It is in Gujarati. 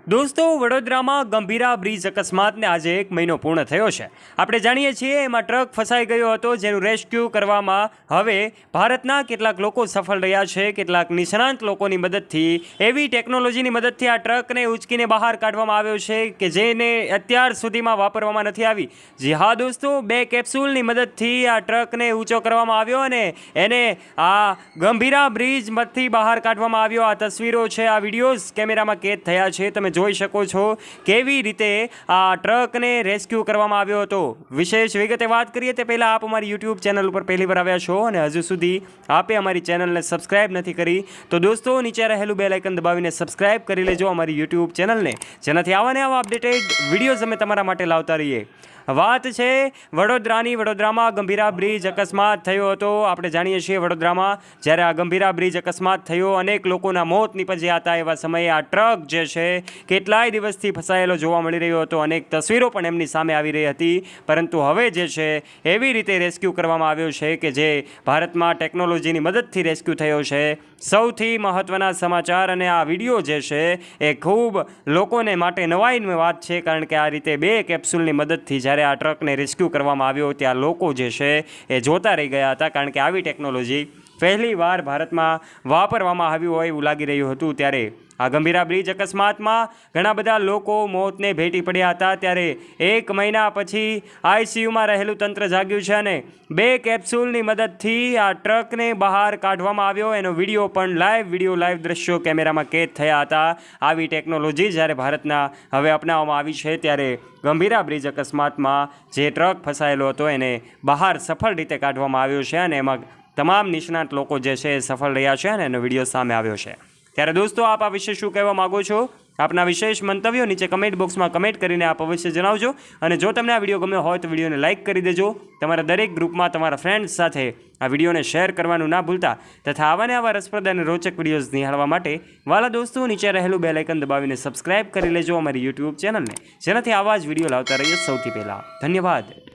દોસ્તો, વડોદરામાં ગંભીરા બ્રિજ અકસ્માતને આજે 1 મહિનો પૂર્ણ થયો છે. આપણે જાણીએ છીએ એમાં ટ્રક ફસાઈ ગયો હતો, જેનું રેસ્ક્યુ કરવામાં હવે ભારતના કેટલાક લોકો સફળ રહ્યા છે. કેટલાક નિષ્ણાંત લોકોની મદદથી, એવી ટેકનોલોજીની મદદથી આ ટ્રકને ઉંચકીને બહાર કાઢવામાં આવ્યો છે કે જેને અત્યાર સુધીમાં વાપરવામાં નથી આવી. જી હા દોસ્તો, 2 કેપ્સ્યુલની મદદથી આ ટ્રકને ઊંચો કરવામાં આવ્યો અને એને આ ગંભીરા બ્રિજમાંથી બહાર કાઢવામાં આવ્યો. આ તસવીરો છે, આ વિડીયોઝ કેમેરામાં કેદ થયા છે. તમે જોઈ શકો છો કેવી રીતે આ ટ્રકને રેસ્ક્યુ કરવામાં આવ્યો હતો. વિશેષ વિગતે વાત કરીએ તે પહેલાં આપ અમારી યુટ્યુબ ચેનલ ઉપર પહેલીવાર આવ્યા છો અને હજુ સુધી આપે અમારી ચેનલને સબસ્ક્રાઇબ નથી કરી તો દોસ્તો નીચે રહેલું બેલ આઇકન દબાવીને સબસ્ક્રાઇબ કરી લેજો અમારી યુટ્યુબ ચેનલને, જેનાથી આવા અપડેટેડ વિડીયોઝ અમે તમારા માટે લાવતા રહીએ. વાત છે વડોદરાની. વડોદરામાં ગંભીરા બ્રિજ અકસ્માત થયો હતો. આપણે જાણીએ છીએ વડોદરામાં જ્યારે આ ગંભીરા બ્રિજ અકસ્માત થયો, અનેક લોકોના મોત નીપજ્યા હતા. એવા સમયે આ ટ્રક જે છે કેટલાય દિવસથી ફસાયેલો જોવા મળી રહ્યો હતો. અનેક તસવીરો પણ એમની સામે આવી રહી હતી. પરંતુ હવે જે છે એવી રીતે રેસ્ક્યુ કરવામાં આવ્યો છે કે જે ભારતમાં ટેકનોલોજીની મદદથી રેસ્ક્યુ થયો છે. સૌથી મહત્ત્વના સમાચાર અને આ વિડીયો જે છે એ ખૂબ લોકોને માટે નવાઈની વાત છે, કારણ કે આ રીતે 2 કેપ્સ્યુલની મદદથી જ્યારે આ ટ્રકને રેસ્ક્યુ કરવામાં આવ્યો ત્યાં લોકો જે છે એ જોતા રહી ગયા હતા, કારણ કે આવી ટેકનોલોજી પહેલીવાર ભારતમાં વાપરવામાં આવી હોય એવું લાગી રહ્યું હતું. ત્યારે આ ગંભીરા બ્રિજ અકસ્માતમાં ઘણા બધા લોકો મોતને ભેટી પડ્યા હતા. ત્યારે 1 મહિના પછી આઈસીયુમાં રહેલું તંત્ર જાગ્યું છે અને 2 કેપ્સ્યુલની મદદથી આ ટ્રકને બહાર કાઢવામાં આવ્યો. એનો વિડીયો પણ લાઈવ દ્રશ્યો કેમેરામાં કેદ થયા હતા. આવી ટેકનોલોજી જ્યારે ભારતના હવે અપનાવવામાં આવી છે ત્યારે ગંભીરા બ્રિજ અકસ્માતમાં જે ટ્રક ફસાયેલો હતો એને બહાર સફળ રીતે કાઢવામાં આવ્યો છે અને એમાં તમામ નિષ્ણાત લોકો જે છે એ સફળ રહ્યા છે અને એનો વિડીયો સામે આવ્યો છે. ત્યારે દોસ્તો, આપ આ વિશે શું કહેવા માગો છો? આપના વિશેષ મંતવ્યો નીચે કમેન્ટ બોક્સમાં કમેન્ટ કરીને આપ અવશ્ય જણાવજો. અને જો તમને આ વિડીયો ગમ્યો હોય તો વિડીયોને લાઇક કરી દેજો. તમારા દરેક ગ્રુપમાં તમારા ફ્રેન્ડ્સ સાથે આ વિડીયોને શેર કરવાનું ના ભૂલતા. તથા આવા રસપ્રદ અને રોચક વિડીયોઝ નિહાળવા માટે વાલા દોસ્તો નીચે રહેલું બેલ આઇકન દબાવીને સબસ્ક્રાઇબ કરી લેજો અમારી યુટ્યુબ ચેનલને, જેનાથી આવા જ વિડીયો લાવતા રહીએ સૌથી પહેલાં. ધન્યવાદ.